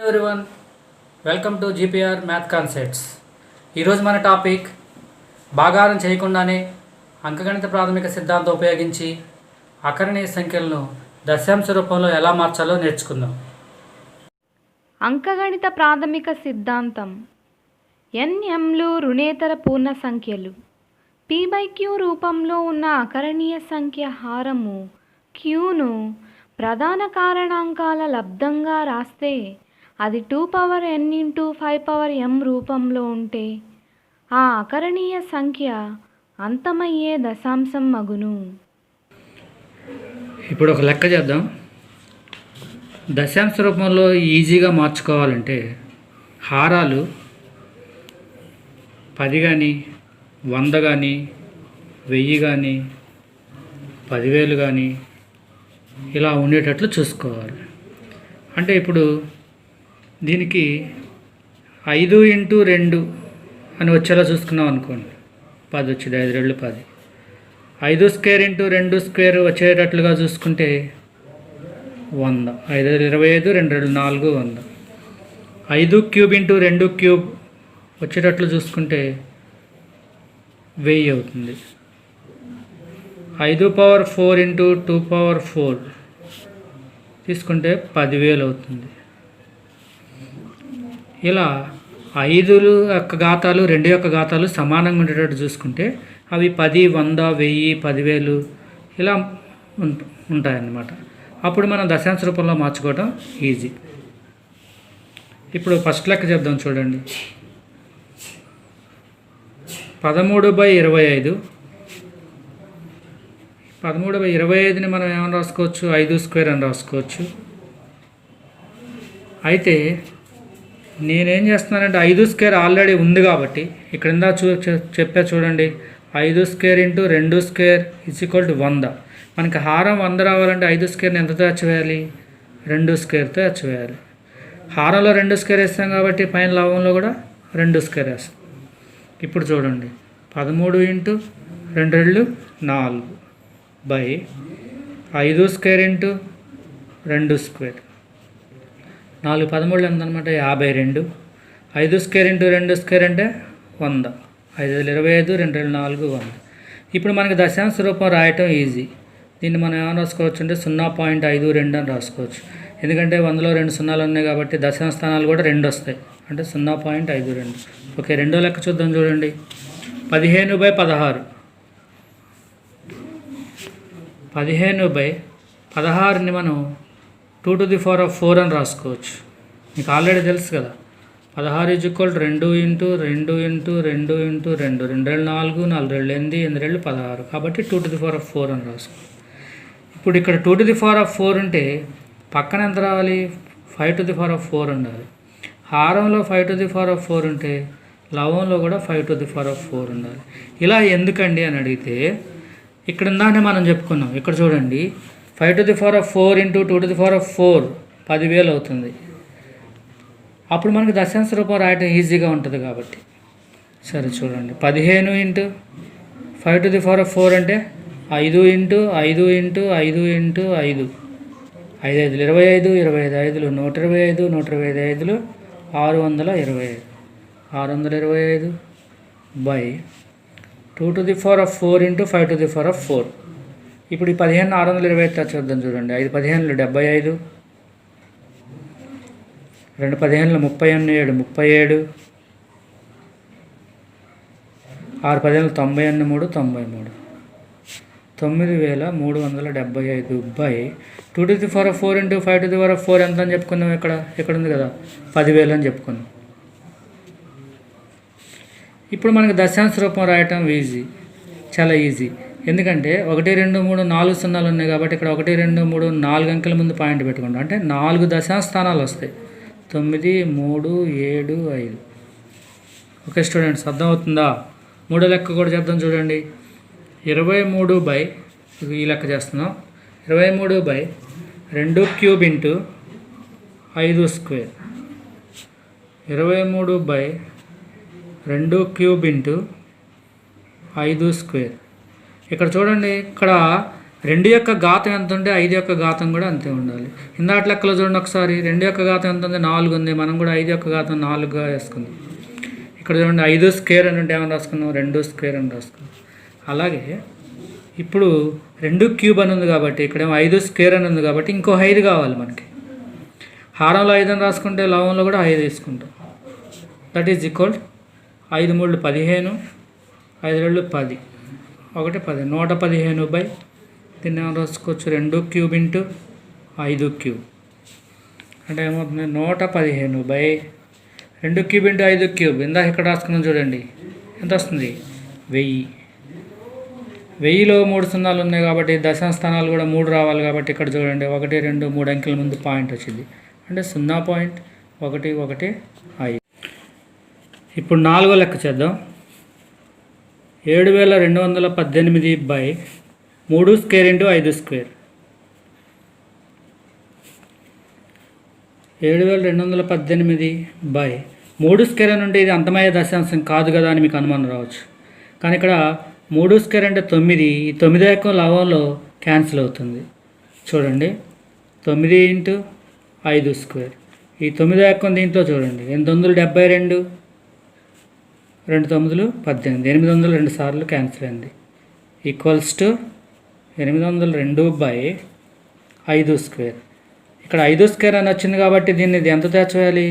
Everyone, welcome to GPR math concepts. ఈరోజు మన topic భాగారం చేయకుండానే అంకగణిత ప్రాథమిక సిద్ధాంతం ఉపయోగించి అకరణీయ సంఖ్యలను దశాంశ రూపంలో ఎలా మార్చాలో నేర్చుకుందాం. అంకగణిత ప్రాథమిక సిద్ధాంతం. ఎన్ఎంలు రుణేతర పూర్ణ సంఖ్యలు. p/q రూపంలో ఉన్న అకరణీయ సంఖ్య హారము క్యూను ప్రధాన కారణాంకాల లబ్దంగా రాస్తే అది 2n × 5m రూపంలో ఉంటే ఆ అకరణీయ సంఖ్య అంతమయ్యే దశాంశం మగును. ఇప్పుడు ఒక లెక్క చేద్దాం. దశాంశ రూపంలో ఈజీగా మార్చుకోవాలంటే హారాలు 10 కానీ 100 కానీ 1000 కానీ 10,000 కానీ ఇలా ఉండేటట్లు చూసుకోవాలి. అంటే ఇప్పుడు దీనికి 5 × 2 అని వచ్చేలా చూసుకున్నాం అనుకోండి. 10 వచ్చింది, 5 2 10. 5² × 2² వచ్చేటట్లుగా చూసుకుంటే 100. 5 25, 2 2 4 100. 5³ × 2³ వచ్చేటట్లు చూసుకుంటే 1000 అవుతుంది. 5⁴ × 2⁴ తీసుకుంటే 10,000 అవుతుంది. ఇలా 5 యొక్క ఘాతాలు 2 యొక్క ఘాతాలు సమానంగా ఉండేటట్టు చూసుకుంటే అవి 10, 100, 1000, 10,000 ఇలా ఉంటాయన్నమాట. అప్పుడు మనం దశాంశ రూపంలో మార్చుకోవడం ఈజీ. ఇప్పుడు ఫస్ట్ లెక్క చేద్దాం చూడండి. 13/25. 13/25ని మనం ఏమని రాసుకోవచ్చు? 5² అని రాసుకోవచ్చు. అయితే నేనేం చేస్తున్నానంటే 5² ఆల్రెడీ ఉంది కాబట్టి ఇక్కడ చెప్పా చూడండి. 5² × 2² = 100. మనకి హారం 100 రావాలంటే 5² ఎంతతో అచ్చవేయాలి? 2²తో అచ్చవేయాలి. హారంలో 2² వేస్తాం కాబట్టి పైన లవంలో కూడా 2² వేస్తాం. ఇప్పుడు చూడండి, 13 × 2 2 4 5² × 2². 4 13 ఎంతనమాట? 52. 5² × 2² అంటే 100. 5 25, 2 4 100. ఇప్పుడు మనకి దశాంశ రూపం రాయటం ఈజీ. దీన్ని మనం ఏమైనా రాసుకోవచ్చు అంటే 0.52 అని రాసుకోవచ్చు. ఎందుకంటే 100లో 2 సున్నాలు ఉన్నాయి కాబట్టి దశాంశ స్థానాలు కూడా 2 వస్తాయి. అంటే 0.52. ఓకే, రెండో లెక్క చూద్దాం చూడండి. 15/16. 15/16ని మనం 2⁴ అని రాసుకోవచ్చు. మీకు ఆల్రెడీ తెలుసు కదా. 16 = 2 × 2 × 2 × 2 2 2 4 4 8 8 16 కాబట్టి 2⁴ అని రాసుకోవచ్చు. ఇప్పుడు ఇక్కడ 2⁴ ఉంటే పక్కన ఎంత రావాలి? 5⁴ ఉండాలి. హారంలో 5⁴ ఉంటే లవంలో కూడా 5⁴ ఉండాలి. ఇలా ఎందుకండి అని అడిగితే ఇక్కడ ఇందాకనే మనం చెప్పుకున్నాం. ఇక్కడ చూడండి, 5⁴ × 2⁴ 10,000 అవుతుంది. అప్పుడు మనకి దశాంశ రూపం రాయటం ఈజీగా ఉంటుంది కాబట్టి. సరే చూడండి, 15 × 5⁴ అంటే 5 × 5 × 5 × 5. 5 5 25, 25 5 125, 125 625. 625 2⁴ × 5⁴. ఇప్పుడు ఈ 15 625 చూద్దాం చూడండి. 5 15 75, 2 15 37, 37, 6 15 93, 93. 9,375 2⁴ × 5⁴ ఎంత అని చెప్పుకున్నాం? ఇక్కడ ఉంది కదా, 10,000 అని చెప్పుకున్నాం. ఇప్పుడు మనకి దశాంశ రూపం రాయటం ఈజీ, చాలా ఈజీ. ఎందుకంటే 1 2 3 4 సున్నాలు ఉన్నాయి కాబట్టి ఇక్కడ 1 2 3 4 అంకెల ముందు పాయింట్ పెట్టుకుంటాం. అంటే 4 దశాంశ స్థానాలు వస్తాయి. 9 3 7 5. ఓకే స్టూడెంట్స్, అర్థమవుతుందా? మూడో లెక్క కూడా చేద్దాం చూడండి. 23 ఈ లెక్క చేస్తున్నాం. 23/2³ × 5². 23/2³ × 5². ఇక్కడ చూడండి, ఇక్కడ 2 యొక్క ఘాతం ఎంత ఉంటే 5 యొక్క ఘాతం కూడా అంతే ఉండాలి. ఇందాటి లెక్కలో చూడండి ఒకసారి, 2 యొక్క ఘాతం ఎంత ఉంది? 4 ఉంది. మనం కూడా 5 యొక్క ఘాతం 4గా వేసుకుందాం. ఇక్కడ చూడండి 5 స్క్వేర్ అని ఉంటే ఏమని రాసుకున్నాం? 2 స్క్వేర్ అని రాసుకున్నాం. అలాగే ఇప్పుడు 2 క్యూబ్ అని ఉంది కాబట్టి ఇక్కడేమో 5 స్క్వేర్ అని ఉంది కాబట్టి ఇంకో 5 కావాలి మనకి. హారంలో 5 అని రాసుకుంటే లవంలో కూడా 5 తీసుకుంటాం. దట్ ఈజ్ ఈక్వల్ 5 3 15, 5 2 10, 1 10, 115 బై దీన్ని ఏమైనా రాసుకోవచ్చు 2 క్యూబ్ ఇంటూ 5 క్యూబ్ అంటే ఏమవుతుంది? 115 బై 2 క్యూబ్ ఇంటూ 5 క్యూబ్. ఇందాక ఇక్కడ రాసుకున్నాం చూడండి, ఎంత వస్తుంది? 1000. 1000లో 3 సున్నాలు ఉన్నాయి కాబట్టి దశాంశ స్థానాలు కూడా 3 రావాలి కాబట్టి ఇక్కడ చూడండి 1 2 3 అంకెల ముందు పాయింట్ వచ్చింది అంటే 0.115. ఇప్పుడు 4వ లెక్క చేద్దాం. 7218 by 3 square into 5 square. 7218 by 3 square అని ఉంటే ఇది అంతమయ్యే దశాంశం కాదు కదా అని మీకు అనుమానం రావచ్చు. కానీ ఇక్కడ 3 స్క్వేర్ అంటే 9. ఈ 9 యొక్క లవంలో క్యాన్సిల్ అవుతుంది. చూడండి 9 ఇంటూ 5 స్క్వేర్. ఈ 9 యొక్క దీంట్లో చూడండి 872, 2 9 18, 800 2 సార్లు క్యాన్సిల్ అయింది. Equals to 802 by 5 square. ఇక్కడ 5 స్క్వేర్ అని వచ్చింది కాబట్టి దీన్ని ఎంత తెచ్చివేయాలి?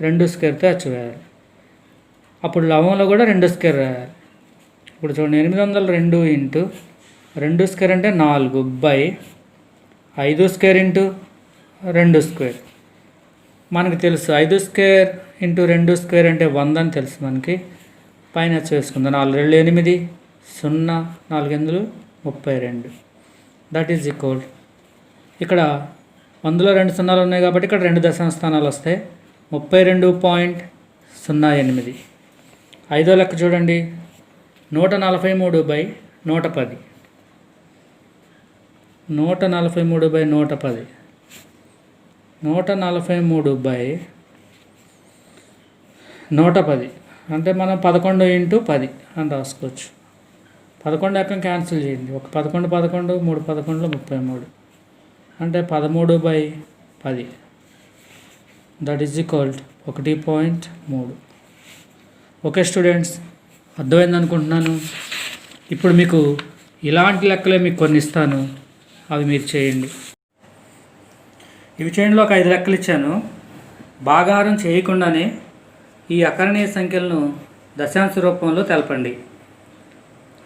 2 స్క్వేర్తో తెచ్చివేయాలి. అప్పుడు లవంలో కూడా 2 స్క్వేర్ రాయాలి. ఇప్పుడు చూడండి 802 ఇంటూ 2 స్క్వేర్ అంటే 4 బై 5 స్క్వేర్ ఇంటూ 2 స్క్వేర్. మనకు తెలుసు 5 స్క్వేర్ ఇంటూ 2 స్క్వేర్ అంటే 100 అని తెలుసు మనకి. పైన వేసుకుందాం 4 2 8, 0 4 8 32. దట్ ఈజ్ ఈక్వల్ ఇక్కడ 100లో 2 సున్నాలు ఉన్నాయి కాబట్టి ఇక్కడ 2 దశాంశ స్థానాలు వస్తాయి. 32.08. 5వ లెక్క చూడండి 143 బై 110. 143 బై 110. 143 బై 110 అంటే మనం 11 ఇంటూ 10 అని రాసుకోవచ్చు. 11 ఎక్కం క్యాన్సిల్ చేయండి. 11 11 3 11 33 అంటే 13 by 10. That is equal 1.3. Okay students, అర్థమైంది అనుకుంటున్నాను. ఇప్పుడు మీకు ఇలాంటి లెక్కలే మీకు కొన్ని ఇస్తాను, అవి మీరు చేయండి. ఇవి చేయండిలో ఒక 5 లెక్కలు ఇచ్చాను. భాగాహారం చేయకుండానే ఈ అకరణీయ సంఖ్యలను దశాంశ రూపంలో తెలపండి.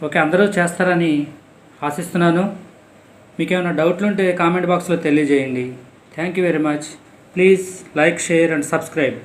ఓకే, అందరూ చేస్తారని ఆశిస్తున్నాను. మీకు ఏమైనా డౌట్లు ఉంటే కామెంట్ బాక్స్లో తెలియజేయండి. Thank you very much. Please like, share and subscribe.